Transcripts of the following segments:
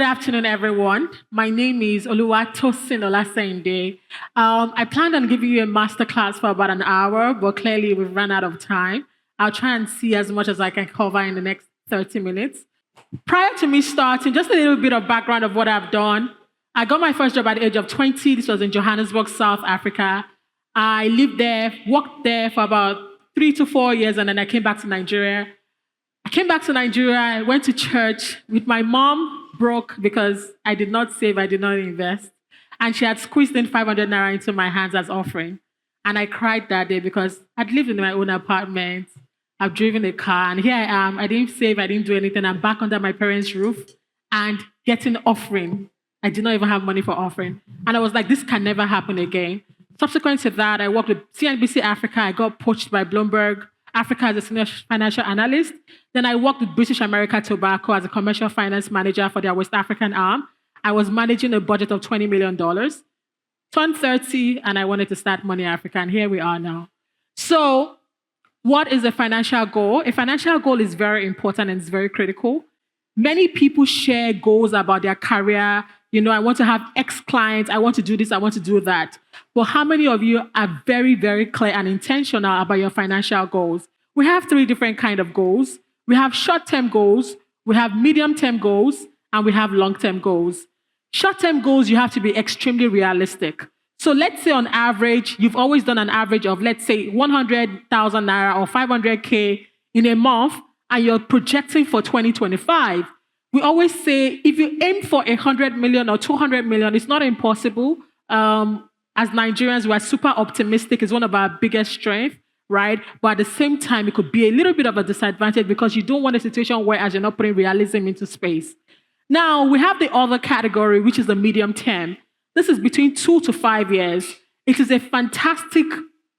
afternoon, everyone. My name is Oluwatosin Olaseinde. I planned on giving you a masterclass for about an hour, but clearly we've run out of time. I'll try and see as much as I can cover in the next 30 minutes. Prior to me starting, just a little bit of background of what I've done. I got my first job at the age of 20. This was in Johannesburg, South Africa. I lived there, worked there for about 3 to 4 years, and then I came back to Nigeria. I went to church with my mom, broke because I did not save, I did not invest. And she had squeezed in 500 naira into my hands as offering. And I cried that day because I'd lived in my own apartment. I've driven a car, and here I am. I didn't save, I didn't do anything. I'm back under my parents' roof and getting offering. I did not even have money for offering. And I was like, this can never happen again. Subsequent to that, I worked with CNBC Africa. I got poached by Bloomberg Africa as a senior financial analyst. Then I worked with British America Tobacco as a commercial finance manager for their West African arm. I was managing a budget of $20 million. Turned 30, and I wanted to start Money Africa, and here we are now. So what is a financial goal? A financial goal is very important and it's very critical. Many people share goals about their career. I want to have X clients. I want to do this. I want to do that. But how many of you are very, very clear and intentional about your financial goals? We have 3 different kinds of goals. We have short-term goals, we have medium-term goals, and we have long-term goals. Short-term goals, you have to be extremely realistic. So let's say on average, you've always done an average of, let's say, 100,000 naira or 500K in a month, and you're projecting for 2025. We always say, if you aim for 100 million or 200 million, it's not impossible. As Nigerians, we're super optimistic. It's one of our biggest strengths, right? But at the same time, it could be a little bit of a disadvantage because you don't want a situation where as you're not putting realism into space. Now, we have the other category, which is the medium term. This is between 2 to 5 years. It is a fantastic,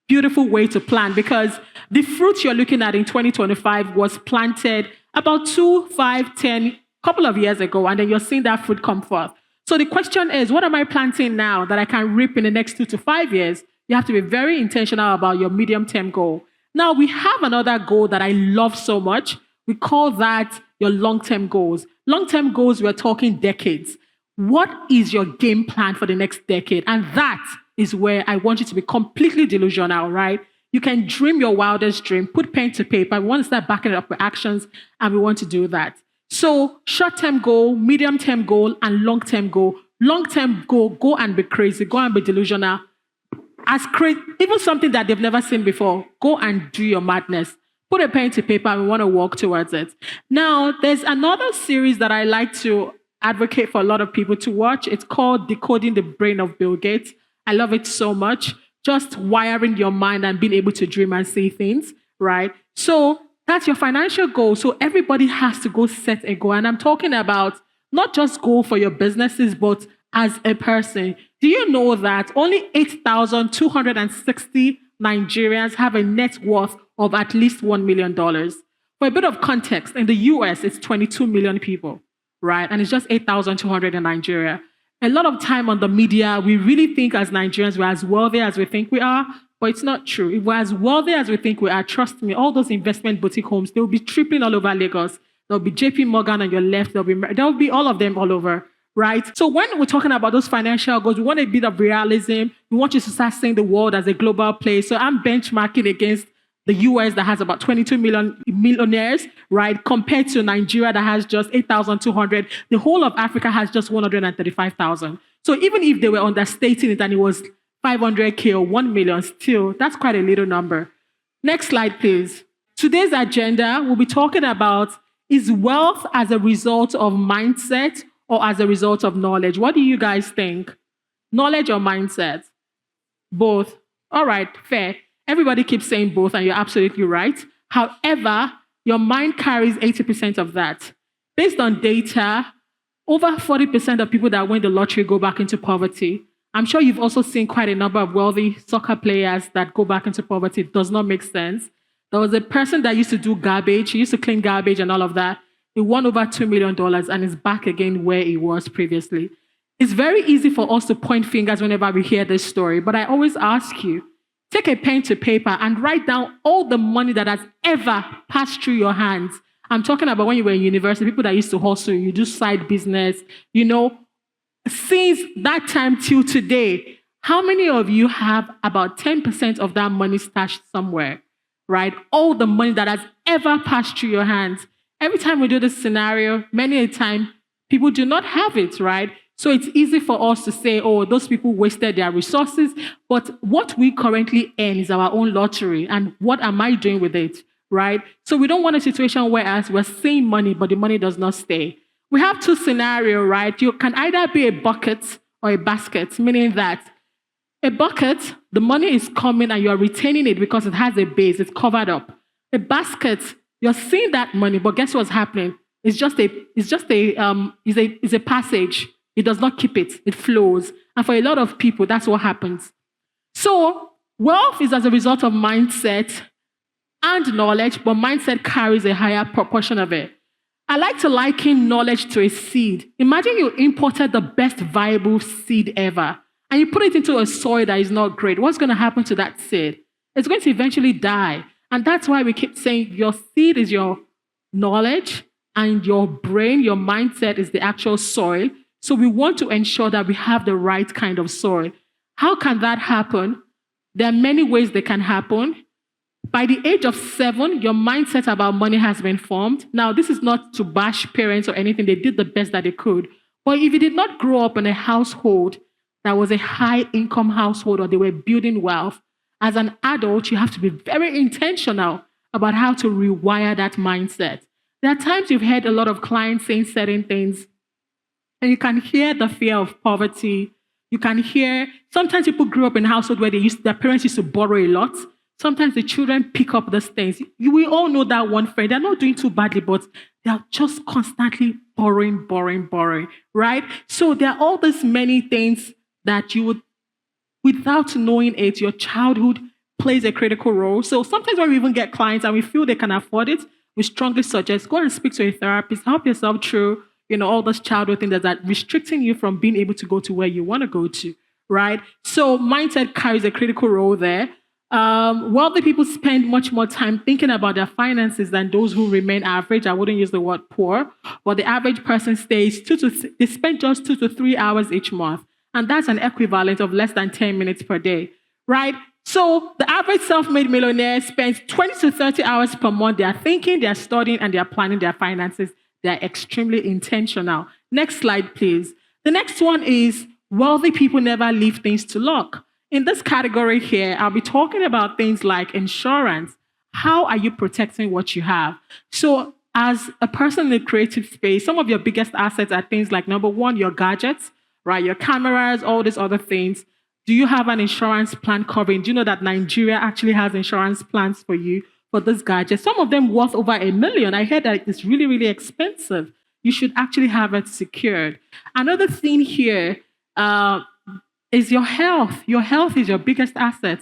beautiful way to plan because the fruit you're looking at in 2025 was planted about 2, 5, 10, couple of years ago, and then you're seeing that fruit come forth. So the question is, what am I planting now that I can reap in the next 2 to 5 years? You have to be very intentional about your medium-term goal. Now, we have another goal that I love so much. We call that your long-term goals. Long-term goals, we're talking decades. What is your game plan for the next decade? And that is where I want you to be completely delusional, right? You can dream your wildest dream, put pen to paper. We want to start backing it up with actions, and we want to do that. So short-term goal, medium-term goal, and long-term goal. Long-term goal, go and be crazy, go and be delusional. As crazy, even something that they've never seen before, go and do your madness. Put a pen to paper and we want to walk towards it. Now, there's another series that I like to advocate for a lot of people to watch. It's called Decoding the Brain of Bill Gates. I love it so much. Just wiring your mind and being able to dream and see things, right? So that's your financial goal. So everybody has to go set a goal. And I'm talking about not just goal for your businesses, but as a person. Do you know that only 8,260 Nigerians have a net worth of at least $1 million? For a bit of context, in the US, it's 22 million people, right? And it's just 8,200 in Nigeria. A lot of time on the media, we really think as Nigerians, we're as wealthy as we think we are, but it's not true. If we're as wealthy as we think we are, trust me, all those investment boutique homes, they'll be tripping all over Lagos. There'll be JP Morgan on your left. There'll be all of them all over, right? So when we're talking about those financial goals, we want a bit of realism. We want you to start seeing the world as a global place. So I'm benchmarking against the US that has about 22 million millionaires, right? Compared to Nigeria that has just 8,200. The whole of Africa has just 135,000. So even if they were understating it and it was 500K or 1 million, still, that's quite a little number. Next slide, please. Today's agenda, we'll be talking about, is wealth as a result of mindset or as a result of knowledge? What do you guys think? Knowledge or mindset? Both. All right, fair. Everybody keeps saying both, and you're absolutely right. However, your mind carries 80% of that. Based on data, over 40% of people that win the lottery go back into poverty. I'm sure you've also seen quite a number of wealthy soccer players that go back into poverty. It does not make sense. There was a person that used to do garbage. He used to clean garbage and all of that. He won over $2 million and is back again where he was previously. It's very easy for us to point fingers whenever we hear this story, but I always ask you, take a pen to paper and write down all the money that has ever passed through your hands I'm talking about when you were in university, people that used to hustle, you do side business, you know, since that time till today, how many of you have about 10% of that money stashed somewhere, right? All the money that has ever passed through your hands. Every time we do this scenario, many a time, people do not have it, right? So it's easy for us to say, oh, those people wasted their resources. But what we currently earn is our own lottery. And what am I doing with it, right? So we don't want a situation where we're saving money, but the money does not stay. We have two scenarios, right? You can either be a bucket or a basket, meaning that a bucket, the money is coming and you're retaining it because it has a base, it's covered up. A basket, you're seeing that money, but guess what's happening? It's a passage. It does not keep it, it flows. And for a lot of people, that's what happens. So wealth is as a result of mindset and knowledge, but mindset carries a higher proportion of it. I like to liken knowledge to a seed. Imagine you imported the best viable seed ever, and you put it into a soil that is not great. What's going to happen to that seed? It's going to eventually die. And that's why we keep saying your seed is your knowledge and your brain, your mindset is the actual soil. So we want to ensure that we have the right kind of soil. How can that happen? There are many ways they can happen. By the age of 7, your mindset about money has been formed. Now, this is not to bash parents or anything. They did the best that they could. But if you did not grow up in a household that was a high-income household or they were building wealth, as an adult, you have to be very intentional about how to rewire that mindset. There are times you've heard a lot of clients saying certain things, and you can hear the fear of poverty. You can hear, sometimes people grew up in a household where their parents used to borrow a lot. Sometimes the children pick up those things. We all know that one friend. They're not doing too badly, but they're just constantly borrowing, right? So there are all these many things that you would, without knowing it, your childhood plays a critical role. So sometimes when we even get clients and we feel they can afford it, we strongly suggest go and speak to a therapist, help yourself through, all those childhood things that are restricting you from being able to go to where you want to go to, right? So mindset carries a critical role there. Wealthy people spend much more time thinking about their finances than those who remain average. I wouldn't use the word poor, but the average person they spend just 2 to 3 hours each month. And that's an equivalent of less than 10 minutes per day, right? So the average self-made millionaire spends 20 to 30 hours per month. They are thinking, they are studying, and they are planning their finances. They are extremely intentional. Next slide, please. The next one is wealthy people never leave things to luck. In this category here, I'll be talking about things like insurance. How are you protecting what you have? So as a person in the creative space, some of your biggest assets are things like, number one, your gadgets, right? Your cameras, all these other things. Do you have an insurance plan covering? Do you know that Nigeria actually has insurance plans for you for this gadget? Some of them worth over $1 million. I heard that it's really, really expensive. You should actually have it secured. Another thing here is your health. Your health is your biggest asset.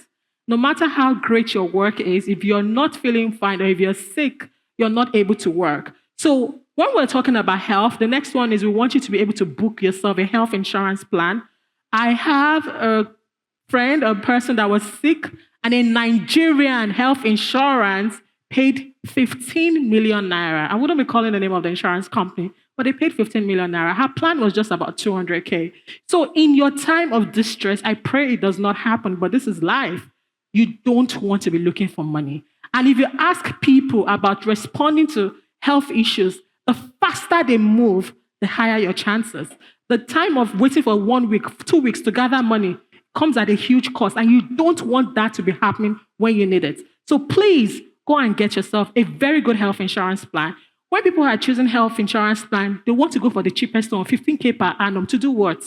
No matter how great your work is, if you're not feeling fine or if you're sick, you're not able to work. So when we're talking about health, the next one is we want you to be able to book yourself a health insurance plan. I have a person that was sick, and a Nigerian health insurance paid 15 million naira. I wouldn't be calling the name of the insurance company, but they paid 15 million naira. Her plan was just about 200K. So in your time of distress, I pray it does not happen, but this is life. You don't want to be looking for money. And if you ask people about responding to health issues, the faster they move, the higher your chances. The time of waiting for 1 week, 2 weeks to gather money comes at a huge cost, and you don't want that to be happening when you need it. So please go and get yourself a very good health insurance plan. When people are choosing health insurance plan, they want to go for the cheapest one, 15K per annum, to do what?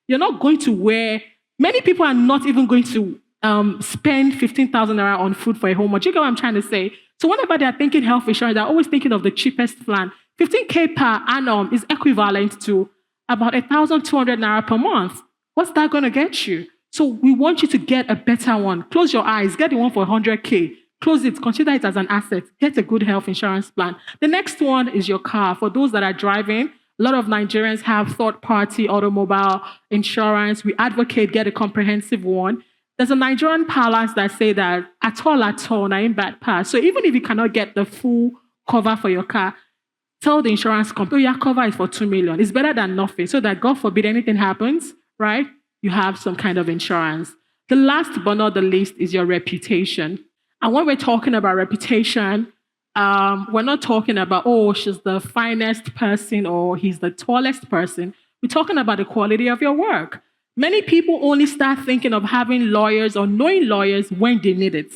You're not going to many people are not even going to spend 15,000 naira on food for a whole month. You get what I'm trying to say? So whenever they're thinking health insurance, they're always thinking of the cheapest plan. 15K per annum is equivalent to about 1,200 naira per month. What's that going to get you? So we want you to get a better one. Close your eyes. Get the one for 100K. Close it. Consider it as an asset. Get a good health insurance plan. The next one is your car. For those that are driving, a lot of Nigerians have third-party automobile insurance. We advocate get a comprehensive one. There's a Nigerian parlance that say that at all, na in bad pass. So even if you cannot get the full cover for your car, tell the insurance company, your cover is for 2 million. It's better than nothing. So that God forbid anything happens, right? You have some kind of insurance. The last but not the least is your reputation. And when we're talking about reputation, we're not talking about, oh, she's the finest person or he's the tallest person. We're talking about the quality of your work. Many people only start thinking of having lawyers or knowing lawyers when they need it.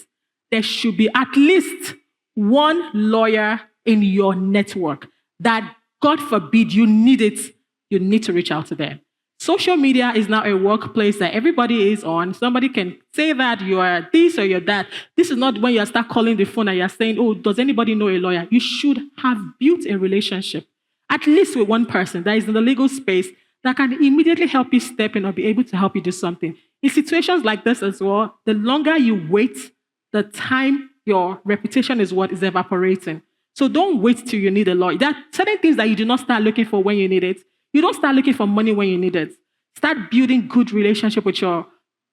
There should be at least one lawyer in your network that, God forbid, you need it, you need to reach out to them. Social media is now a workplace that everybody is on. Somebody can say that you are this or you're that. This is not when you start calling the phone and you're saying, oh, does anybody know a lawyer? You should have built a relationship, at least with one person that is in the legal space that can immediately help you step in or be able to help you do something. In situations like this as well, the longer you wait, the time your reputation is what is evaporating. So don't wait till you need a lawyer. There are certain things that you do not start looking for when you need it. You don't start looking for money when you need it. Start building good relationship with your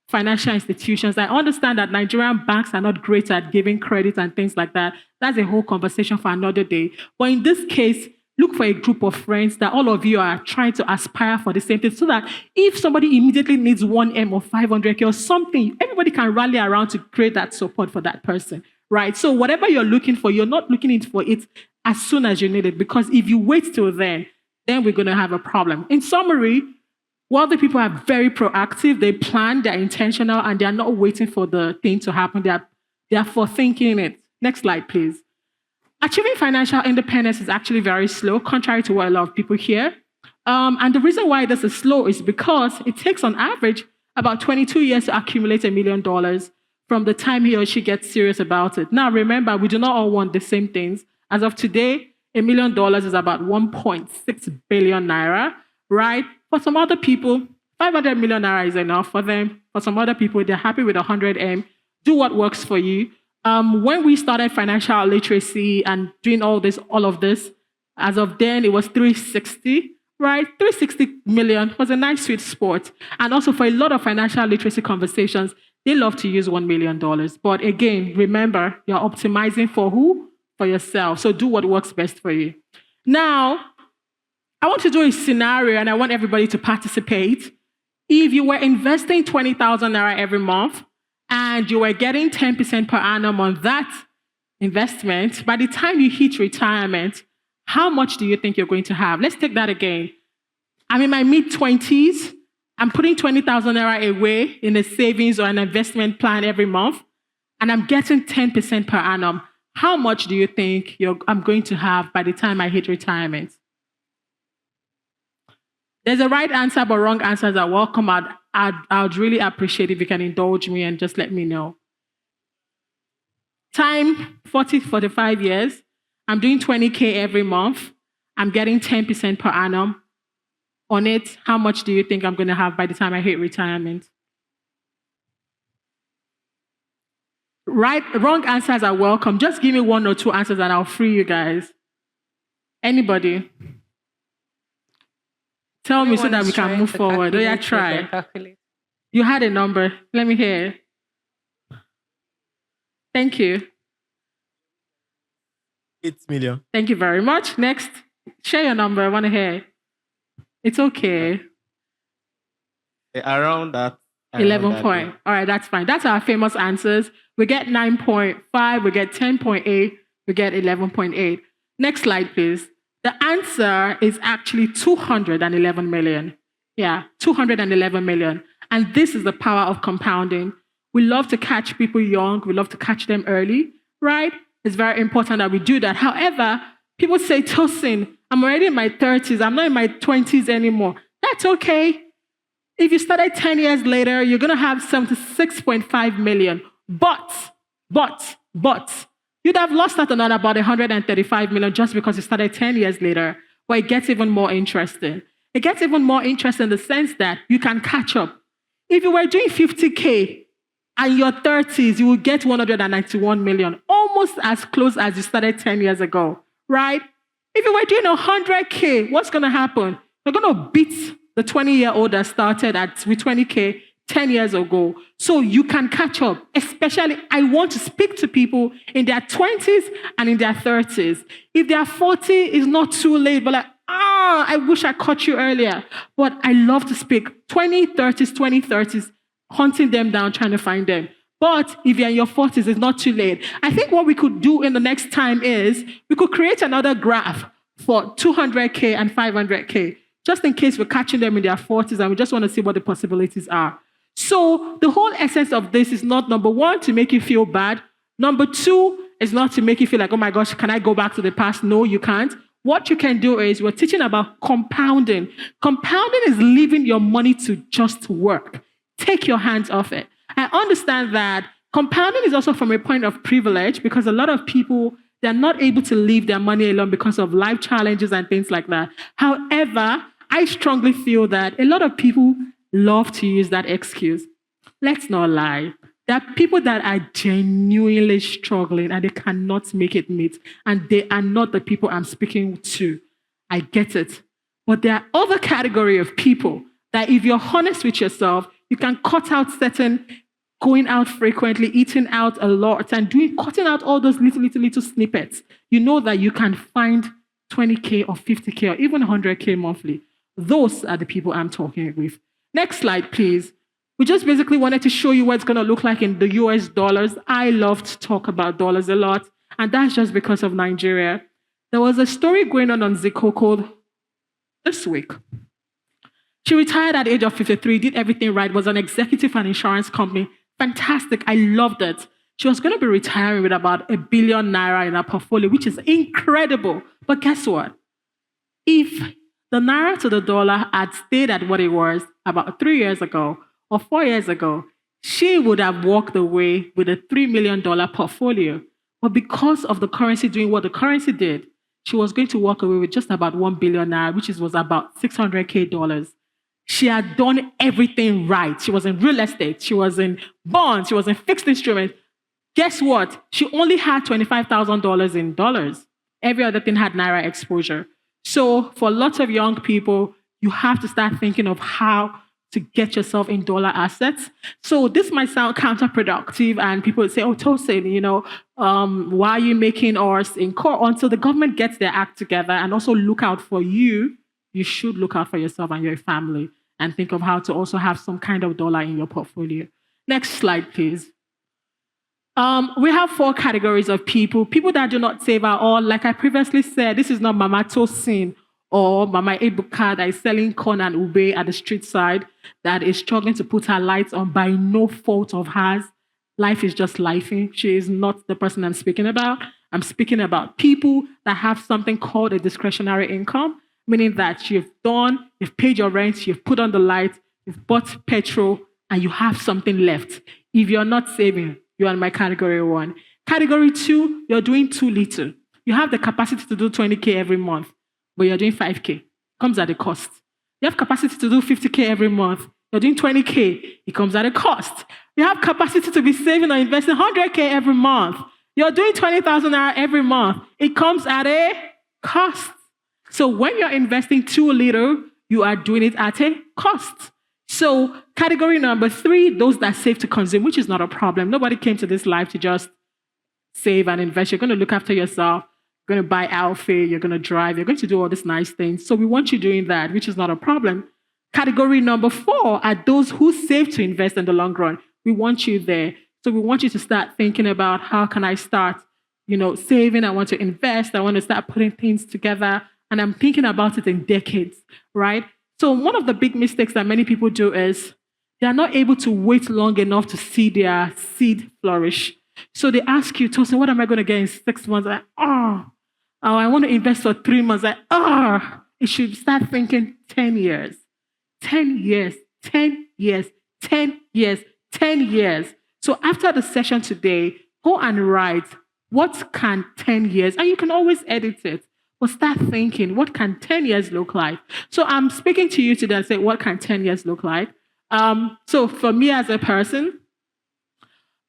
financial institutions. I understand that Nigerian banks are not great at giving credit and things like that. That's a whole conversation for another day. But in this case, look for a group of friends that all of you are trying to aspire for the same thing so that if somebody immediately needs 1M or 500K or something, everybody can rally around to create that support for that person, right? So whatever you're looking for, you're not looking for it as soon as you need it, because if you wait till then we're going to have a problem. In summary, wealthy people are very proactive. They plan, they're intentional, and they're not waiting for the thing to happen. They're forethinking it. Next slide, please. Achieving financial independence is actually very slow, contrary to what a lot of people hear. And the reason why this is slow is because it takes, on average, about 22 years to accumulate $1 million from the time he or she gets serious about it. Now, remember, we do not all want the same things. As of today, $1 million is about 1.6 billion naira, right? For some other people, 500 million naira is enough for them. For some other people, they're happy with 100M. Do what works for you. When we started financial literacy and doing all of this, as of then, it was 360, right? 360 million was a nice sweet spot. And also for a lot of financial literacy conversations, they love to use $1 million. But again, remember, you're optimizing for who? For yourself. So do what works best for you. Now, I want to do a scenario and I want everybody to participate. If you were investing 20,000 naira every month and you were getting 10% per annum on that investment, by the time you hit retirement, how much do you think you're going to have? Let's take that again. I'm in my mid-20s. I'm putting 20,000 naira away in a savings or an investment plan every month, and I'm getting 10% per annum. How much do you think I'm going to have by the time I hit retirement? There's a right answer, but wrong answers are welcome. I'd really appreciate if you can indulge me and just let me know. Time, 40, 45 years. I'm doing 20K every month. I'm getting 10% per annum on it. How much do you think I'm going to have by the time I hit retirement? Right, wrong answers are welcome. Just give me 1 or 2 answers and I'll free you guys. Anybody? Tell me so that we can move forward. Oh, yeah, try. You had a number. Let me hear. Thank you. 8 million. Thank you very much. Next, share your number. I want to hear. It's okay. Around that. 11 point. All right, that's fine. That's our famous answers. We get 9.5, we get 10.8, we get 11.8. Next slide, please. The answer is actually 211 million. Yeah, 211 million. And this is the power of compounding. We love to catch people young. We love to catch them early, right? It's very important that we do that. However, people say, Tosin, I'm already in my 30s. I'm not in my 20s anymore. That's okay. If you started 10 years later, you're going to have 76.5 million. But, you'd have lost out on about 135 million just because you started 10 years later, where it gets even more interesting. It gets even more interesting in the sense that you can catch up. If you were doing 50K and your 30s, you will get 191 million, almost as close as you started 10 years ago, right? If you were doing 100K, what's going to happen? You're going to beat the 20-year-old that started with 20K 10 years ago. So you can catch up. Especially, I want to speak to people in their 20s and in their 30s. If they are 40, it's not too late, but like, I wish I caught you earlier. But I love to speak 2030s, hunting them down, trying to find them. But if you're in your 40s, it's not too late. I think what we could do in the next time is we could create another graph for 200K and 500K, just in case we're catching them in their 40s and we just want to see what the possibilities are. So the whole essence of this is not, number one, to make you feel bad. Number two is not to make you feel like, oh my gosh, can I go back to the past? No, you can't. What you can do is we're teaching about compounding. Compounding is leaving your money to just work. Take your hands off it. I understand that compounding is also from a point of privilege because a lot of people, they're not able to leave their money alone because of life challenges and things like that. However, I strongly feel that a lot of people love to use that excuse. Let's not lie. There are people that are genuinely struggling and they cannot make it meet. And they are not the people I'm speaking to. I get it. But there are other category of people that if you're honest with yourself, you can cut out certain going out frequently, eating out a lot, and cutting out all those little snippets. You know that you can find 20K or 50K or even 100K monthly. Those are the people I'm talking with. Next slide, please. We just basically wanted to show you what it's going to look like in the US dollars. I love to talk about dollars a lot, and that's just because of Nigeria. There was a story going on Zikoko this week. She retired at the age of 53, did everything right, was an executive for an insurance company. Fantastic. I loved it. She was going to be retiring with about ₦1 billion in her portfolio, which is incredible. But guess what? If the naira to the dollar had stayed at what it was about 3 years ago or 4 years ago, she would have walked away with a $3 million portfolio. But because of the currency doing what the currency did, she was going to walk away with just about 1 billion naira, which was about $600K. She had done everything right. She was in real estate. She was in bonds. She was in fixed instruments. Guess what? She only had $25,000 in dollars. Every other thing had naira exposure. So for lots of young people, you have to start thinking of how to get yourself in dollar assets. So this might sound counterproductive, and people would say, oh, Tosin, why are you making ours in court? Until the government gets their act together and also look out for you, you should look out for yourself and your family and think of how to also have some kind of dollar in your portfolio. Next slide, please. We have 4 categories of people. People that do not save at all. Like I previously said, this is not Mama Tosin or Mama Ebuka that is selling corn and ube at the street side that is struggling to put her lights on by no fault of hers. Life is just lifing. She is not the person I'm speaking about. I'm speaking about people that have something called a discretionary income, meaning that you've paid your rent, you've put on the light, you've bought petrol, and you have something left. If you're not saving, you're in my category 1. Category 2, you're doing too little. You have the capacity to do 20K every month, but you're doing 5K. Comes at a cost. You have capacity to do 50K every month. You're doing 20K. It comes at a cost. You have capacity to be saving or investing 100K every month. You're doing 20,000 every month. It comes at a cost. So when you're investing too little, you are doing it at a cost. So category number 3, those that save to consume, which is not a problem. Nobody came to this life to just save and invest. You're going to look after yourself. You're going to buy outfit. You're going to drive. You're going to do all these nice things. So we want you doing that, which is not a problem. Category number 4 are those who save to invest in the long run. We want you there. So we want you to start thinking about how can I start, saving. I want to invest. I want to start putting things together. And I'm thinking about it in decades, right? So one of the big mistakes that many people do is they are not able to wait long enough to see their seed flourish. So they ask you, Tosin, what am I going to get in 6 months? I want to invest for 3 months. You should start thinking 10 years. 10 years, 10 years, 10 years, 10 years. So after the session today, go and write, what can 10 years, and you can always edit it. But start thinking, what can 10 years look like? So I'm speaking to you today and say, what can 10 years look like? So for me as a person,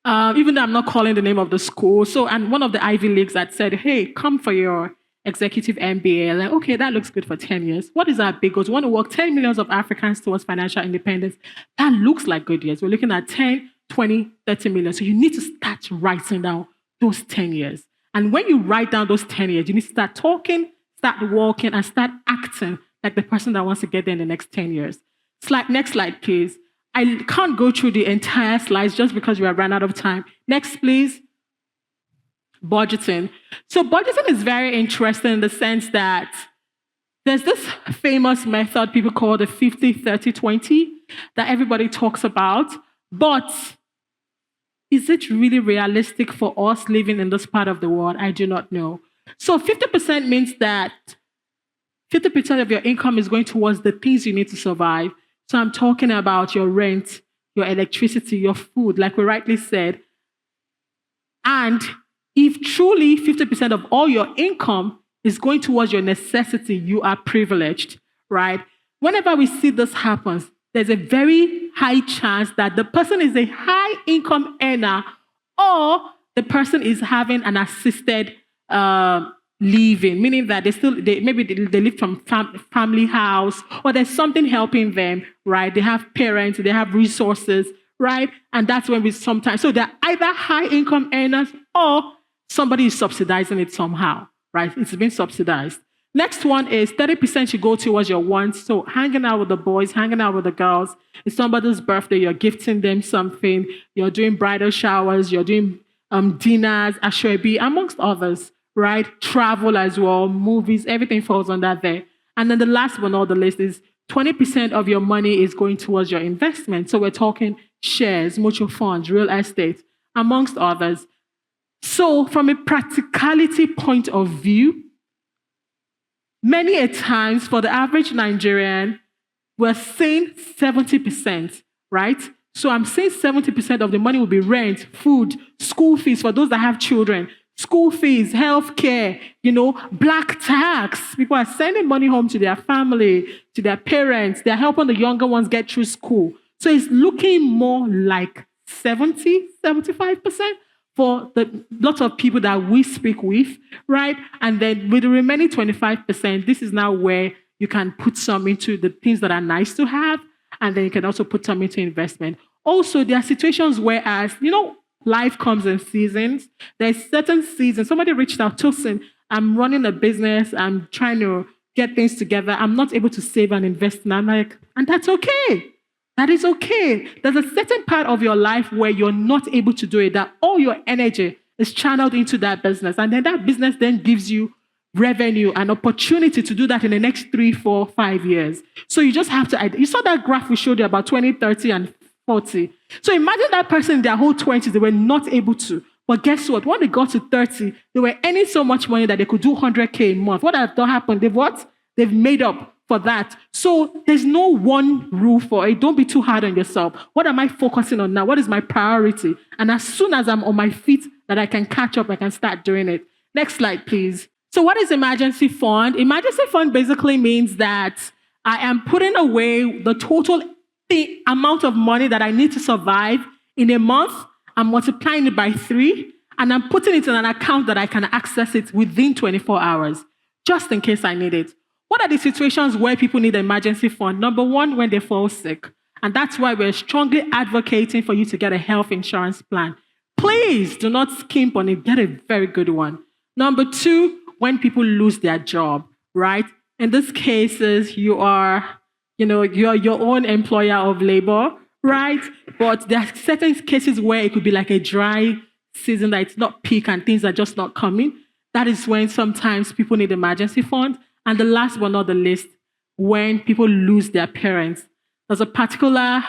even though I'm not calling the name of the school, and one of the Ivy Leagues that said, hey, come for your executive MBA. Like, okay, that looks good for 10 years. What is our big goals? We want to work 10 millions of Africans towards financial independence. That looks like good years. We're looking at 10, 20, 30 million. So you need to start writing down those 10 years. And when you write down those 10 years, you need to start talking, start walking, and start acting like the person that wants to get there in the next 10 years. Next slide, please. I can't go through the entire slides just because we have run out of time. Next, please. Budgeting. So budgeting is very interesting in the sense that there's this famous method people call the 50-30-20 that everybody talks about. But is it really realistic for us living in this part of the world? I do not know. So 50% means that 50% of your income is going towards the things you need to survive. So I'm talking about your rent, your electricity, your food, like we rightly said. And if truly 50% of all your income is going towards your necessity, you are privileged, right? Whenever we see this happens, there's a very high chance that the person is a high income earner or the person is having an assisted living, meaning that maybe they live from family house, or there's something helping them, right? They have parents, they have resources, right? And that's when we sometimes, so they're either high income earners or somebody is subsidizing it somehow, right? It's been subsidized. Next one is 30% should go towards your wants. So hanging out with the boys, hanging out with the girls. It's somebody's birthday, you're gifting them something. You're doing bridal showers, you're doing dinners, ashwebi, amongst others, right? Travel as well, movies, everything falls under there. And then the last but not the least is 20% of your money is going towards your investment. So we're talking shares, mutual funds, real estate, amongst others. So from a practicality point of view, many a times for the average Nigerian, we're saying 70%, right? So I'm saying 70% of the money will be rent, food, school fees for those that have children, school fees, healthcare, black tax. People are sending money home to their family, to their parents. They're helping the younger ones get through school. So it's looking more like 70, 75%. For the lots of people that we speak with, right? And then with the remaining 25%, this is now where you can put some into the things that are nice to have, and then you can also put some into investment. Also, there are situations where, life comes in seasons. There's certain seasons. Somebody reached out, Tosin, I'm running a business, I'm trying to get things together. I'm not able to save and invest. And I'm like, and that's okay. That is okay. There's a certain part of your life where you're not able to do it, that all your energy is channeled into that business. And then that business then gives you revenue and opportunity to do that in the next 3, 4, 5 years. So you just have to, you saw that graph we showed you about 20, 30, and 40. So imagine that person in their whole 20s, they were not able to. But guess what? When they got to 30, they were earning so much money that they could do 100K a month. What has happened? They've made up for that. So there's no one rule for it. Don't be too hard on yourself. What am I focusing on now? What is my priority? And as soon as I'm on my feet that I can catch up, I can start doing it. Next slide, please. So what is emergency fund? Emergency fund basically means that I am putting away the total amount of money that I need to survive in a month. I'm multiplying it by 3, and I'm putting it in an account that I can access it within 24 hours, just in case I need it. What are the situations where people need emergency fund? Number one, when they fall sick. And that's why we're strongly advocating for you to get a health insurance plan. Please do not skimp on it. Get a very good one. Number two, when people lose their job, right? In these cases, you're your own employer of labor, right? But there are certain cases where it could be like a dry season that it's not peak and things are just not coming. That is when sometimes people need emergency fund. And the last but not the least, when people lose their parents. There's a particular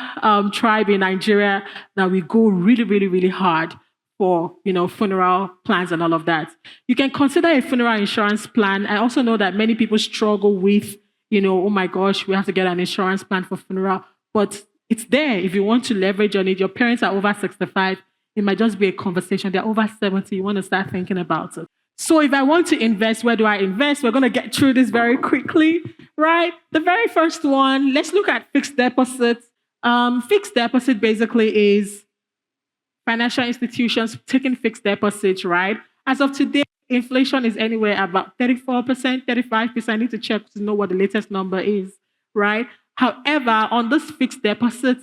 tribe in Nigeria that we go really, really, really hard for, funeral plans and all of that. You can consider a funeral insurance plan. I also know that many people struggle with, oh my gosh, we have to get an insurance plan for funeral. But it's there if you want to leverage on it. Your parents are over 65. It might just be a conversation. They're over 70. You want to start thinking about it. So if I want to invest, where do I invest? We're going to get through this very quickly, right? The very first one, let's look at fixed deposits. Fixed deposit basically is financial institutions taking fixed deposits, right? As of today, inflation is anywhere about 34%, 35%. I need to check to know what the latest number is, right? However, on this fixed deposit,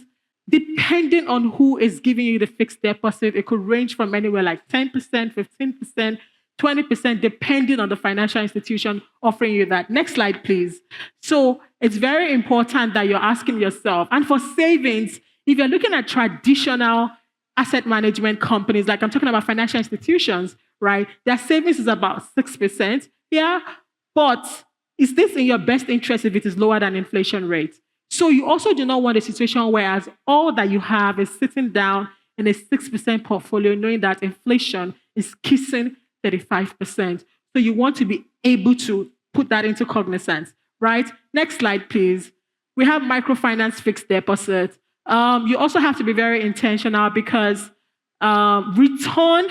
depending on who is giving you the fixed deposit, it could range from anywhere like 10%, 15%, 20%, depending on the financial institution offering you that. Next slide, please. So it's very important that you're asking yourself, and for savings, if you're looking at traditional asset management companies, like I'm talking about financial institutions, right? Their savings is about 6%. Yeah. But is this in your best interest if it is lower than inflation rate? So you also do not want a situation where all that you have is sitting down in a 6% portfolio, knowing that inflation is kissing 35%. So you want to be able to put that into cognizance, right? Next slide, please. We have microfinance fixed deposit. You also have to be very intentional because return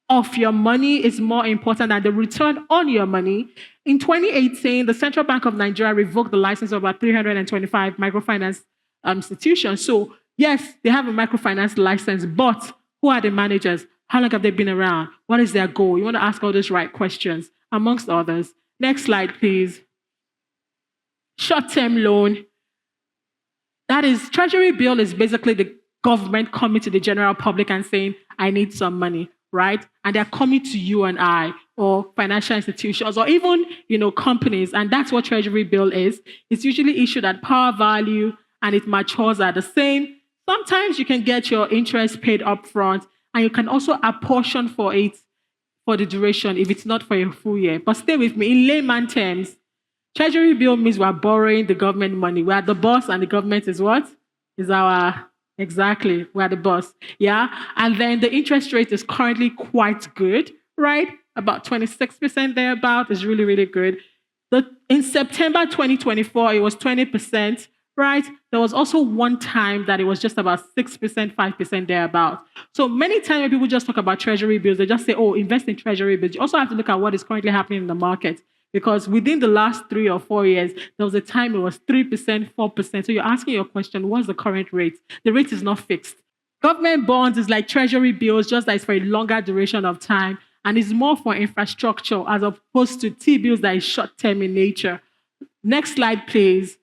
of your money is more important than the return on your money. In 2018, the Central Bank of Nigeria revoked the license of about 325 microfinance institutions. So yes, they have a microfinance license, but who are the managers? How long have they been around? What is their goal? You want to ask all those right questions, amongst others. Next slide, please. Short-term loan. That is, Treasury bill is basically the government coming to the general public and saying, I need some money, right? And they're coming to you and I, or financial institutions, or even, companies. And that's what Treasury bill is. It's usually issued at par value and it matures at the same. Sometimes you can get your interest paid upfront, and you can also apportion for it for the duration if it's not for a full year. But stay with me. In layman terms, Treasury bill means we're borrowing the government money. We're the boss, and the government is what? Exactly, we're the boss. Yeah. And then the interest rate is currently quite good, right? About 26% thereabout is really, really good. In September 2024, it was 20%, right? There was also one time that it was just about 6%, 5% thereabout. So many times when people just talk about Treasury bills, they just say, oh, invest in Treasury bills. You also have to look at what is currently happening in the market. Because within the last 3 or 4 years, there was a time it was 3%, 4%. So you're asking your question, what's the current rate? The rate is not fixed. Government bonds is like Treasury bills, just that it's for a longer duration of time. And it's more for infrastructure as opposed to T-bills that is short-term in nature. Next slide, please.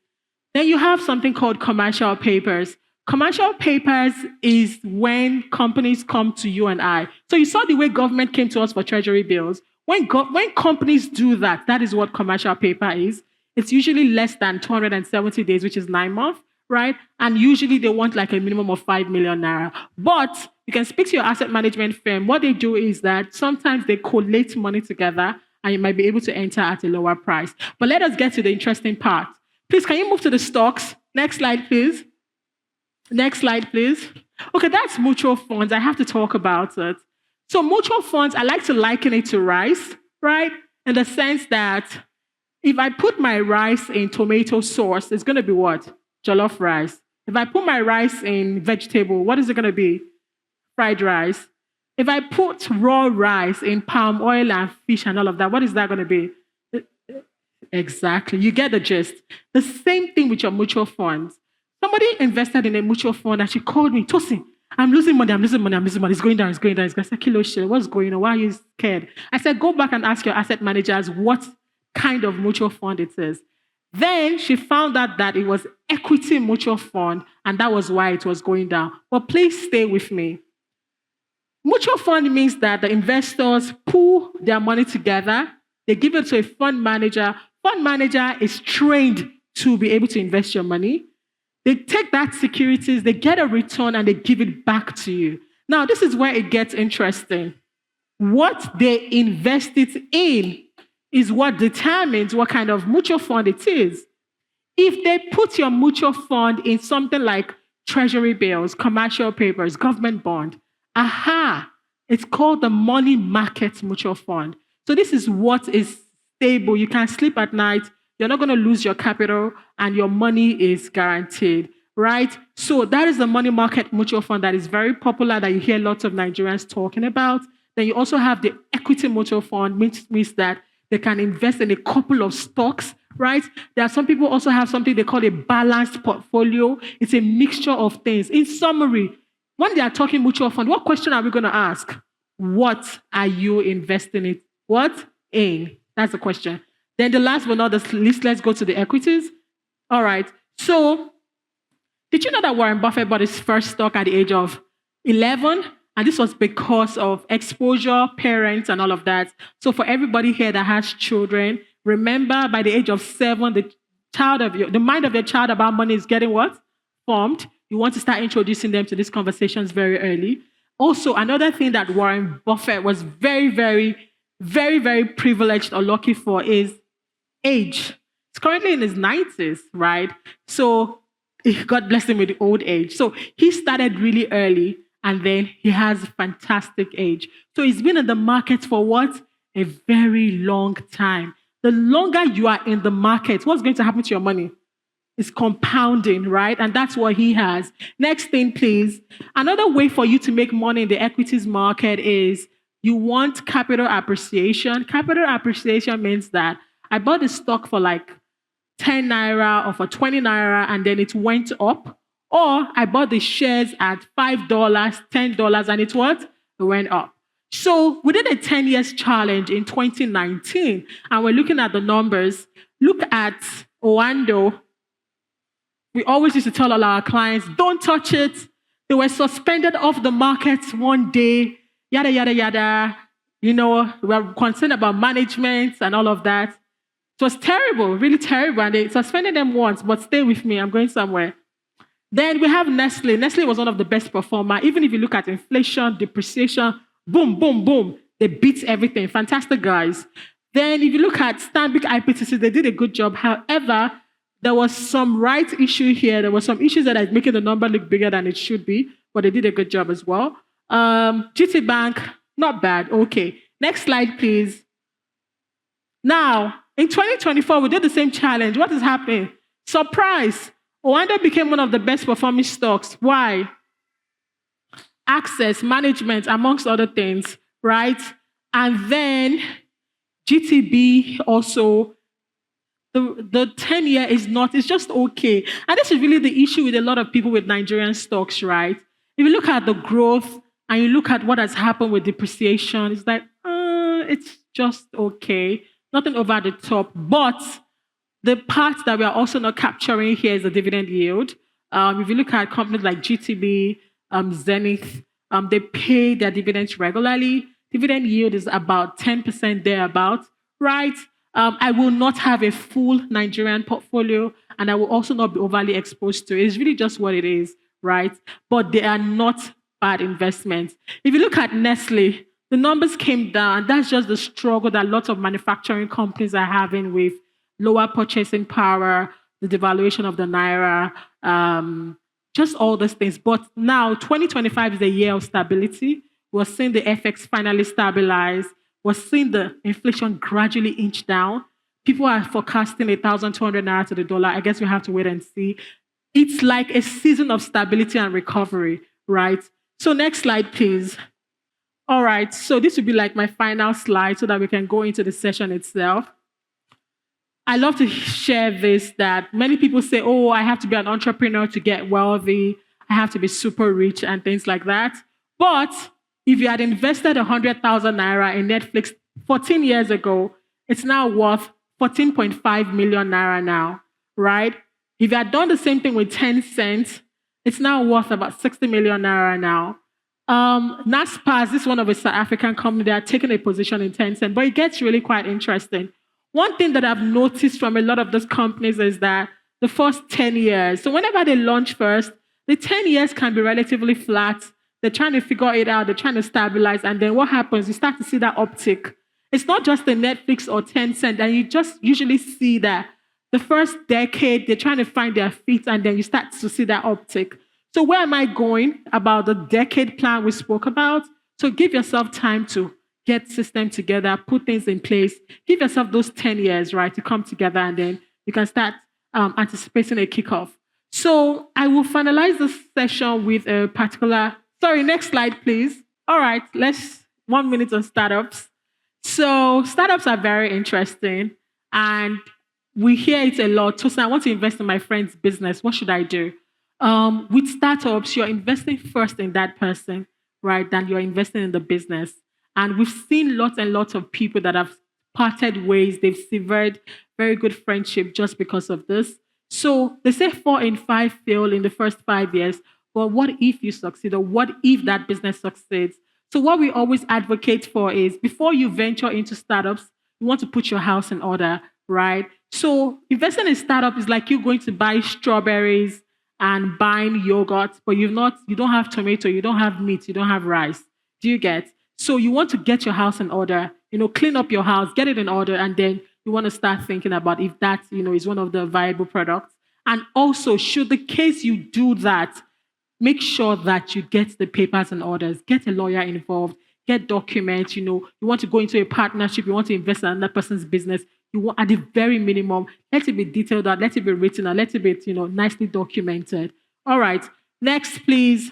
Then you have something called commercial papers. Commercial papers is when companies come to you and I. So you saw the way government came to us for Treasury bills. When companies do that, that is what commercial paper is. It's usually less than 270 days, which is 9 months, right? And usually they want like a minimum of 5 million naira. But you can speak to your asset management firm. What they do is that sometimes they collate money together and you might be able to enter at a lower price. But let us get to the interesting part. Please, can you move to the stocks? Next slide, please. Next slide, please. Okay, that's mutual funds. I have to talk about it. So mutual funds, I like to liken it to rice, right? In the sense that if I put my rice in tomato sauce, it's going to be what? Jollof rice. If I put my rice in vegetable, what is it going to be? Fried rice. If I put raw rice in palm oil and fish and all of that, what is that going to be? Exactly. You get the gist. The same thing with your mutual funds. Somebody invested in a mutual fund and she called me, Tosin, I'm losing money. It's going down. I said, kilo shit, what's going on? Why are you scared? I said, go back and ask your asset managers what kind of mutual fund it is. Then she found out that it was equity mutual fund, and that was why it was going down. But please stay with me. Mutual fund means that the investors pool their money together. They give it to a fund manager. Fund manager is trained to be able to invest your money. They take that securities, they get a return, and they give it back to you. Now, this is where it gets interesting. What they invest it in is what determines what kind of mutual fund it is. If they put your mutual fund in something like Treasury bills, commercial papers, government bond, it's called the money market mutual fund. So this is what is stable. You can sleep at night. You're not going to lose your capital, and your money is guaranteed, right? So that is the money market mutual fund that is very popular, that you hear lots of Nigerians talking about. Then you also have the equity mutual fund, which means that they can invest in a couple of stocks, right? There are some people also have something they call a balanced portfolio. It's a mixture of things. In summary, when they are talking mutual fund, what question are we going to ask? What are you investing what? In. That's the question. Then the last but not the least, let's go to the equities. All right. So did you know that Warren Buffett bought his first stock at the age of 11? And this was because of exposure, parents, and all of that. So for everybody here that has children, remember by the age of 7, the mind of your child about money is getting what? Formed. You want to start introducing them to these conversations very early. Also, another thing that Warren Buffett was very, very, very, very privileged or lucky for is age. He's currently in his 90s, right? So God bless him with the old age. So he started really early and then he has fantastic age. So he's been in the market for what? A very long time. The longer you are in the market, what's going to happen to your money? It's compounding, right? And that's what he has. Next thing, please. Another way for you to make money in the equities market is you want capital appreciation. Capital appreciation means that I bought the stock for like 10 naira or for 20 naira and then it went up. Or I bought the shares at $5, $10 and it what? It went up. So we did a 10 years challenge in 2019 and we're looking at the numbers. Look at Oando. We always used to tell all our clients, don't touch it. They were suspended off the market one day, yada, yada, yada. You know, we were concerned about management and all of that. It was terrible, really terrible. And they suspended them once, but stay with me, I'm going somewhere. Then we have Nestle. Nestle was one of the best performers. Even if you look at inflation, depreciation, boom, boom, boom, they beat everything. Fantastic guys. Then if you look at Stanbic IPTC, they did a good job. However, there was some right issue here. There were some issues that are making the number look bigger than it should be, but they did a good job as well. GT Bank, not bad. Okay. Next slide, please. Now, in 2024, we did the same challenge. What is happening? Surprise. Oando became one of the best performing stocks. Why? Access, management, amongst other things, right? And then GTB also, the 10-year is not, it's just okay. And this is really the issue with a lot of people with Nigerian stocks, right? If you look at the growth and you look at what has happened with depreciation, it's like, it's just okay. Nothing over the top. But the part that we are also not capturing here is the dividend yield. If you look at companies like GTB, Zenith, they pay their dividends regularly. Dividend yield is about 10% thereabout, right? I will not have a full Nigerian portfolio, and I will also not be overly exposed to it. It's really just what it is, right? But they are not bad investments. If you look at Nestle, the numbers came down. That's just the struggle that lots of manufacturing companies are having with lower purchasing power, the devaluation of the naira, just all those things. But now, 2025 is a year of stability. We're seeing the FX finally stabilize. We're seeing the inflation gradually inch down. People are forecasting 1,200 naira to the dollar. I guess we have to wait and see. It's like a season of stability and recovery, right? So next slide, please. All right, so this will be like my final slide so that we can go into the session itself. I love to share this, that many people say, oh, I have to be an entrepreneur to get wealthy. I have to be super rich and things like that. But if you had invested 100,000 naira in Netflix 14 years ago, it's now worth 14.5 million naira now, right? If you had done the same thing with 10 cents, it's now worth about 60 million naira now. Naspers, this is one of a South African company, they are taking a position in 10 cents, but it gets really quite interesting. One thing that I've noticed from a lot of those companies is that the first 10 years, so whenever they launch first, the 10 years can be relatively flat. They're trying to figure it out, they're trying to stabilize, and then what happens? You start to see that uptick. It's not just the Netflix or 10 cent, and you just usually see that the first decade, they're trying to find their feet, and then you start to see that uptick. So where am I going about the decade plan we spoke about? So give yourself time to get system together, put things in place, give yourself those 10 years, right, to come together, and then you can start anticipating a kickoff. So I will finalize this session with a particular, next slide, please. All right, 1 minute on startups. So startups are very interesting, and we hear it a lot. Tosin, I want to invest in my friend's business. What should I do? With startups, you're investing first in that person, right, than you're investing in the business. And we've seen lots and lots of people that have parted ways. They've severed very good friendship just because of this. So they say 4 in 5 fail in the first 5 years. But what if you succeed, or what if that business succeeds? So what we always advocate for is before you venture into startups, you want to put your house in order, right? So investing in startup is like you going to buy strawberries and buying yogurt, but you don't have tomato, you don't have meat, you don't have rice. Do you get? So you want to get your house in order, clean up your house, get it in order, and then you want to start thinking about if that, is one of the viable products. And also, should the case you do that, make sure that you get the papers and orders, get a lawyer involved, get documents. You want to go into a partnership, you want to invest in another person's business. You want, at the very minimum, let it be detailed out, let it be written out, let it be, nicely documented. All right. Next, please.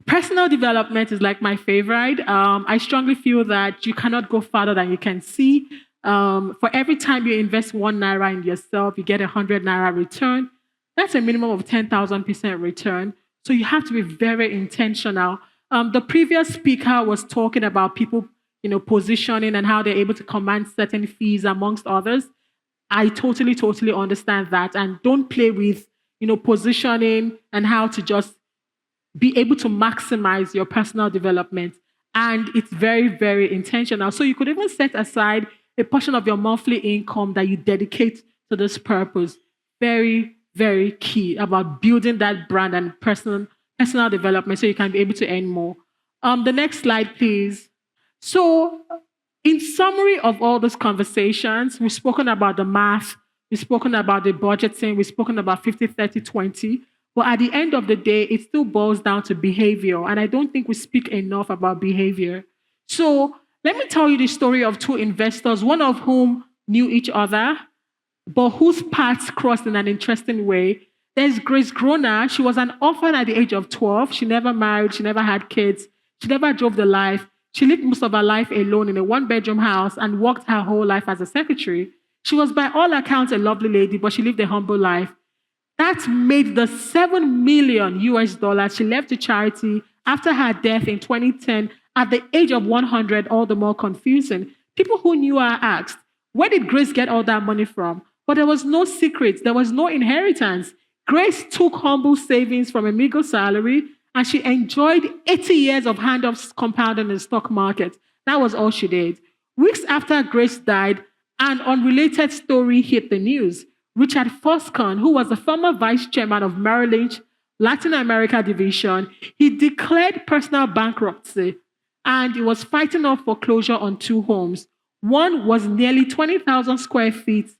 Personal development is like my favorite. I strongly feel that you cannot go farther than you can see. For every time you invest 1 naira in yourself, you get 100 naira return. That's a minimum of 10,000% return. So you have to be very intentional. The previous speaker was talking about people, positioning and how they're able to command certain fees amongst others. I totally, totally understand that. And don't play with, positioning and how to just be able to maximize your personal development. And it's very, very intentional. So you could even set aside a portion of your monthly income that you dedicate to this purpose. Very, very key about building that brand and personal development so you can be able to earn more. The next slide, please. So, in summary of all these conversations, we've spoken about the math, we've spoken about the budgeting, we've spoken about 50, 30, 20. But at the end of the day, it still boils down to behavior. And I don't think we speak enough about behavior. So, let me tell you the story of 2 investors, one of whom knew each other, but whose paths crossed in an interesting way. There's Grace Groner. She was an orphan at the age of 12. She never married. She never had kids. She never drove the life. She lived most of her life alone in a 1-bedroom house and worked her whole life as a secretary. She was by all accounts a lovely lady, but she lived a humble life. That made the $7 million she left to charity after her death in 2010 at the age of 100 all the more confusing. People who knew her asked, where did Grace get all that money from? But there was no secret. There was no inheritance. Grace took humble savings from a meager salary, and she enjoyed 80 years of hand-ups compounding in the stock market. That was all she did. Weeks after Grace died, an unrelated story hit the news. Richard Foscon, who was the former vice chairman of Merrill Lynch Latin America division, he declared personal bankruptcy, and he was fighting off foreclosure on 2 homes. One was nearly 20,000 square feet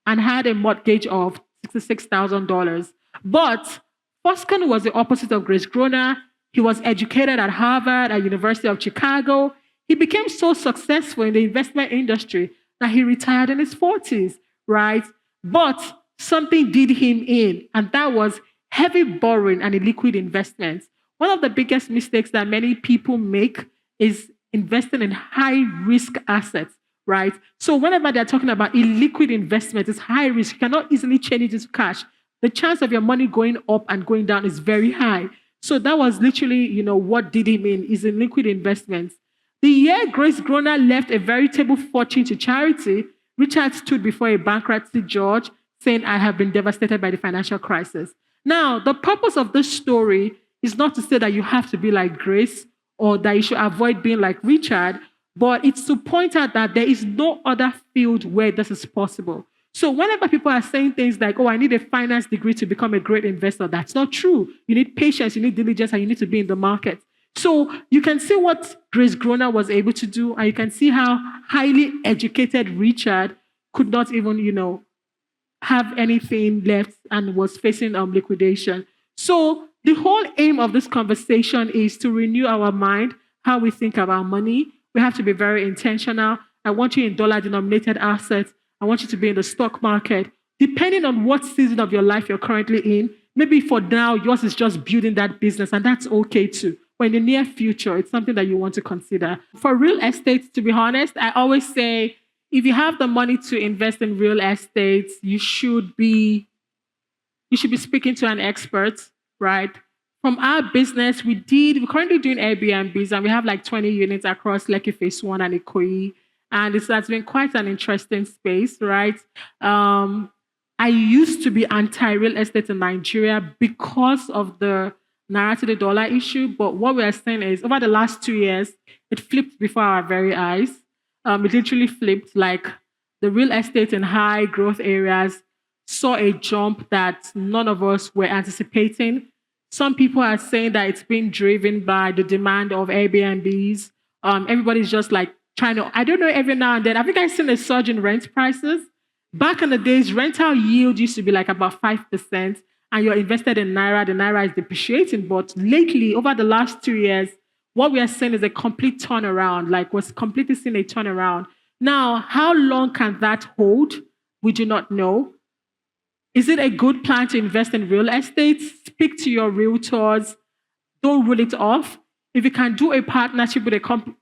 and had a mortgage of $66,000. But Foscon was the opposite of Grace Groner. He was educated at Harvard, at University of Chicago. He became so successful in the investment industry that he retired in his 40s, right? But something did him in, and that was heavy borrowing and illiquid investments. One of the biggest mistakes that many people make is investing in high-risk assets, right? So whenever they're talking about illiquid investment, it's high risk. You cannot easily change it into cash. The chance of your money going up and going down is very high. So that was literally, what did him in, is in liquid investments. The year Grace Groner left a veritable fortune to charity, Richard stood before a bankruptcy judge saying, I have been devastated by the financial crisis. Now, the purpose of this story is not to say that you have to be like Grace or that you should avoid being like Richard, but it's to point out that there is no other field where this is possible. So whenever people are saying things like, I need a finance degree to become a great investor, that's not true. You need patience, you need diligence, and you need to be in the market. So you can see what Grace Groner was able to do, and you can see how highly educated Richard could not even, have anything left and was facing liquidation. So the whole aim of this conversation is to renew our mind, how we think about money. We have to be very intentional. I want you in dollar-denominated assets. I want you to be in the stock market. Depending on what season of your life you're currently in, maybe for now, yours is just building that business, and that's okay too. But in the near future, it's something that you want to consider. For real estate, to be honest, I always say, if you have the money to invest in real estate, you should be speaking to an expert, right? From our business, we're currently doing Airbnbs and we have like 20 units across Lekki Phase 1 and Ikoyi. And that's been quite an interesting space, right? Um, I used to be anti-real estate in Nigeria because of the naira to the dollar issue. But what we are saying is over the last 2 years, it flipped before our very eyes. It literally flipped, like the real estate in high growth areas saw a jump that none of us were anticipating. Some people are saying that it's been driven by the demand of Airbnbs. Everybody's just like trying to, I don't know, every now and then. Have you guys seen a surge in rent prices? Back in the days, rental yield used to be like about 5%, and you're invested in Naira. The Naira is depreciating. But lately, over the last 2 years, what we are seeing is a complete turnaround, like was completely seeing a turnaround. Now, how long can that hold? We do not know. Is it a good plan to invest in real estate? Speak to your realtors. Don't rule it off. If you can do a partnership with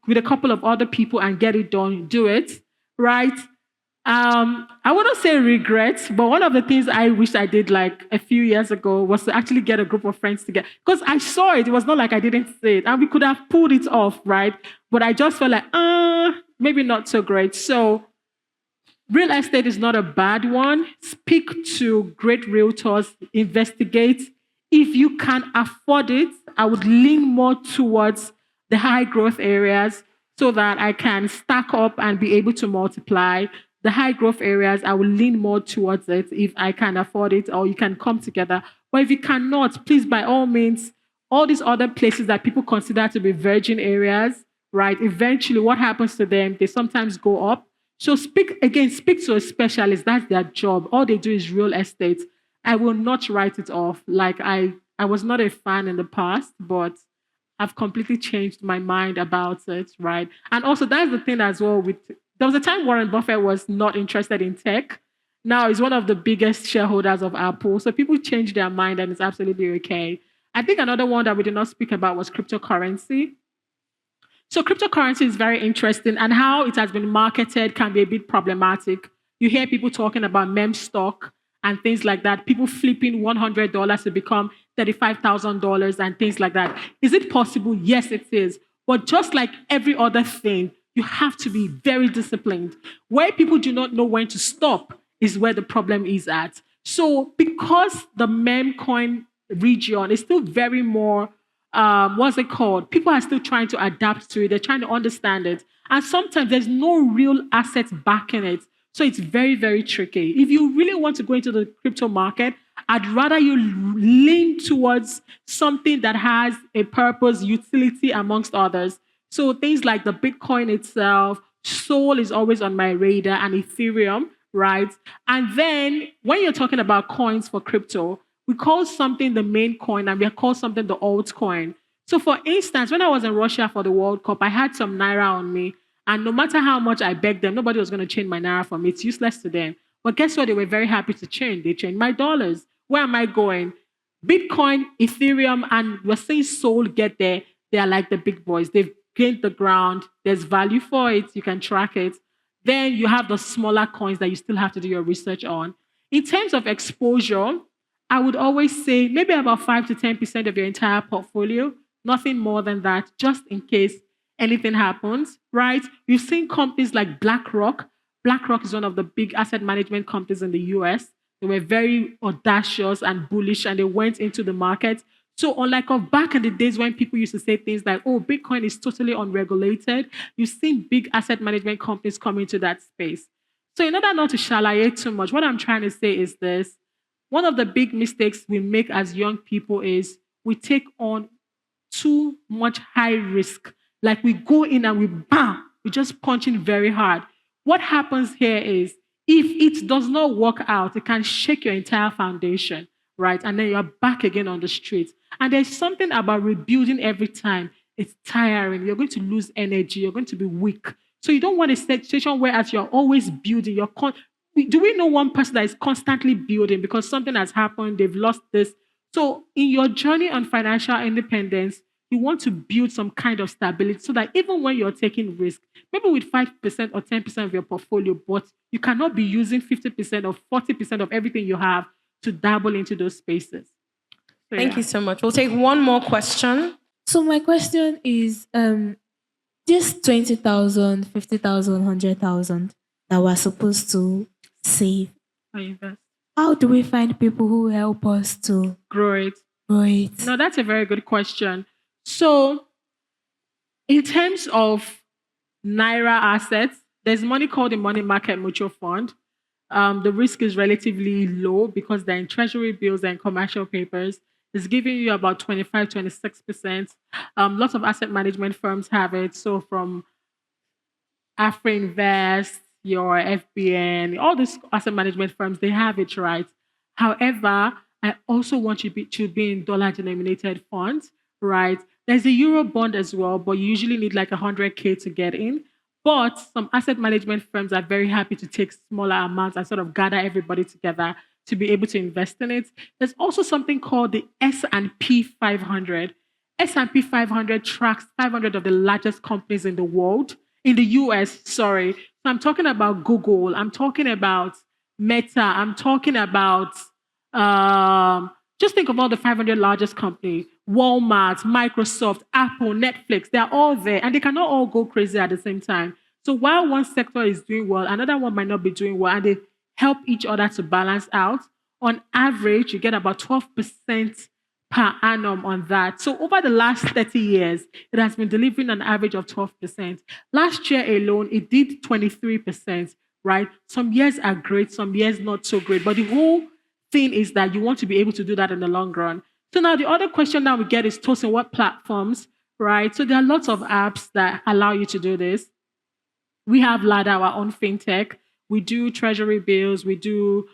with a couple of other people and get it done, do it. Right? I wouldn't say regret, but one of the things I wish I did like a few years ago was to actually get a group of friends together because I saw it. It was not like I didn't see it, and we could have pulled it off, right? But I just felt like, maybe not so great. So real estate is not a bad one. Speak to great realtors, investigate. If you can afford it, I would lean more towards the high growth areas so that I can stack up and be able to multiply. The high growth areas, I will lean more towards it if I can afford it or you can come together. But if you cannot, please, by all means, all these other places that people consider to be virgin areas, right? Eventually, what happens to them? They sometimes go up. So speak to a specialist. That's their job. All they do is real estate. I will not write it off. Like I was not a fan in the past, but I've completely changed my mind about it, right? And also that's the thing as well with there was a time Warren Buffett was not interested in tech. Now he's one of the biggest shareholders of Apple. So people change their mind and it's absolutely okay. I think another one that we did not speak about was cryptocurrency. So cryptocurrency is very interesting and how it has been marketed can be a bit problematic. You hear people talking about meme stock and things like that, people flipping $100 to become $35,000 and things like that. Is it possible? Yes, it is. But just like every other thing, you have to be very disciplined. Where people do not know when to stop is where the problem is at. So because the meme coin region is still very more what's it called? People are still trying to adapt to it. They're trying to understand it. And sometimes there's no real assets backing it. So it's very, very tricky. If you really want to go into the crypto market, I'd rather you lean towards something that has a purpose, utility, amongst others. So things like the Bitcoin itself, Sol is always on my radar, and Ethereum, right? And then when you're talking about coins for crypto, we call something the main coin and we call something the altcoin. So for instance, when I was in Russia for the World Cup, I had some Naira on me. And no matter how much I begged them, nobody was going to change my Naira for me. It's useless to them. But guess what? They were very happy to change. They changed my dollars. Where am I going? Bitcoin, Ethereum, and we're seeing Sol get there. They are like the big boys. They've gained the ground. There's value for it. You can track it. Then you have the smaller coins that you still have to do your research on. In terms of exposure, I would always say maybe about 5 to 10% of your entire portfolio, nothing more than that, just in case anything happens, right? You've seen companies like BlackRock. BlackRock is one of the big asset management companies in the US. They were very audacious and bullish and they went into the market. So unlike of back in the days when people used to say things like, oh, Bitcoin is totally unregulated, you've seen big asset management companies come into that space. So in order not to shallay too much, what I'm trying to say is this. One of the big mistakes we make as young people is we take on too much high risk. Like we go in and we bam, we just punch in very hard. What happens here is if it does not work out, it can shake your entire foundation, right? And then you're back again on the street. And there's something about rebuilding every time. It's tiring. You're going to lose energy. You're going to be weak. So you don't want a situation where as you're always building, do we know one person that is constantly building because something has happened, they've lost this? So in your journey on financial independence, you want to build some kind of stability so that even when you're taking risk, maybe with 5% or 10% of your portfolio, but you cannot be using 50% or 40% of everything you have to dabble into those spaces. So, Thank yeah. you so much. We'll take one more question. So my question is, this 20,000, 50,000, 100,000 that we're supposed to save, I invest. how do we find people who help us to Grow it. grow it? No, that's a very good question. So, in terms of Naira assets, there's money called the money market mutual fund. The risk is relatively low because they're in treasury bills and commercial papers. It's giving you about 25, 26%. Lots of asset management firms have it. So from AfroInvest, your FBN, all these asset management firms, they have it right. However, I also want you to be in dollar denominated funds, right? There's a euro bond as well, but you usually need like 100K to get in. But some asset management firms are very happy to take smaller amounts and sort of gather everybody together to be able to invest in it. There's also something called the S&P 500. S&P 500 tracks 500 of the largest companies in the world, in the US, sorry. So I'm talking about Google, I'm talking about Meta, I'm talking about, just think of all the 500 largest companies, Walmart, Microsoft, Apple, Netflix, they're all there and they cannot all go crazy at the same time. So while one sector is doing well, another one might not be doing well and they help each other to balance out. On average, you get about 12% per annum on that. So over the last 30 years, it has been delivering an average of 12%. Last year alone, it did 23%, right? Some years are great, some years not so great. But the whole thing is that you want to be able to do that in the long run. So now the other question that we get is, Tosin, what platforms, right? So there are lots of apps that allow you to do this. We have Ladda, our own fintech. We do treasury bills. We do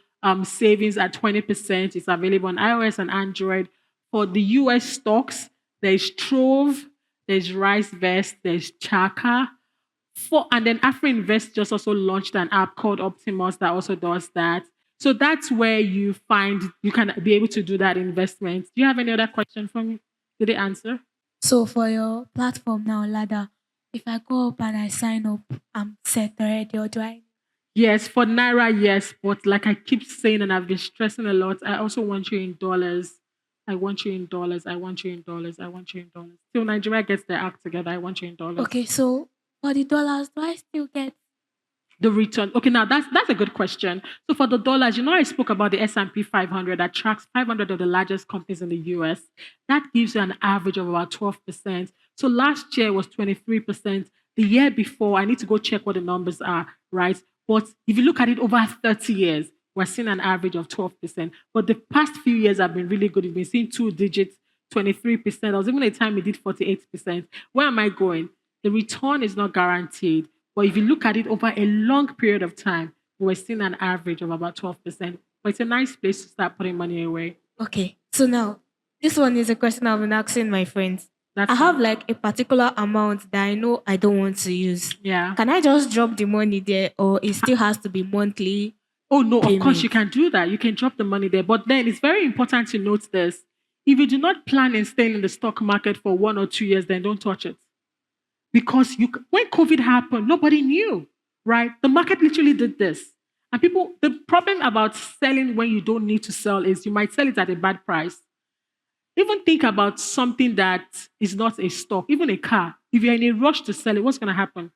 savings at 20%. It's available on iOS and Android. For the US stocks, there's Trove, there's RiceVest, there's Chaka. And then AfroInvest just also launched an app called Optimus that also does that. So that's where you find you can be able to do that investment. Do you have any other question for me? Did they answer? So for your platform now, Ladder, if I go up and I sign up, I'm set already, or do I? Yes, for Naira, yes. But like I keep saying, and I've been stressing a lot, I also want you in dollars. I want you in dollars. I want you in dollars. I want you in dollars. Till Nigeria gets their act together, I want you in dollars. Okay, so for the dollars, do I still get? The return. Okay, now that's a good question. So for the dollars, I spoke about the S&P 500 that tracks 500 of the largest companies in the US. That gives you an average of about 12%. So last year was 23%. The year before, I need to go check what the numbers are, right? But if you look at it over 30 years, we're seeing an average of 12%. But the past few years have been really good. You've been seeing 2 digits, 23%. There was even a time we did 48%. Where am I going? The return is not guaranteed. But if you look at it over a long period of time, we're seeing an average of about 12%. But it's a nice place to start putting money away. Okay, so now this one is a question I've been asking my friends. That's I have fine. like a particular amount that I know I don't want to use. Yeah. Can I just drop the money there, or it still has to be monthly? Oh, no, of course payment? you can do that. You can drop the money there. But then it's very important to note this. If you do not plan on staying in the stock market for 1 or 2 years, then don't touch it. Because when COVID happened, nobody knew, right? The market literally did this. And the problem about selling when you don't need to sell is you might sell it at a bad price. Even think about something that is not a stock, even a car. If you're in a rush to sell it, what's going to happen?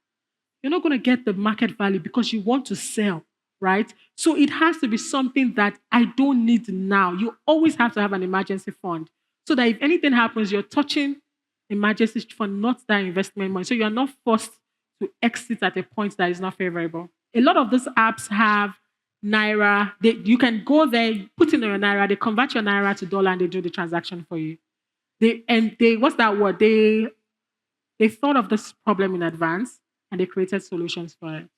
You're not going to get the market value because you want to sell, right? So it has to be something that I don't need now. You always have to have an emergency fund so that if anything happens, you're touching emergency fund, not that investment money. So you're not forced to exit at a point that is not favorable. A lot of these apps have Naira. You can go there, put in your Naira, they convert your Naira to dollar and they do the transaction for you. What's that word? They thought of this problem in advance and they created solutions for it.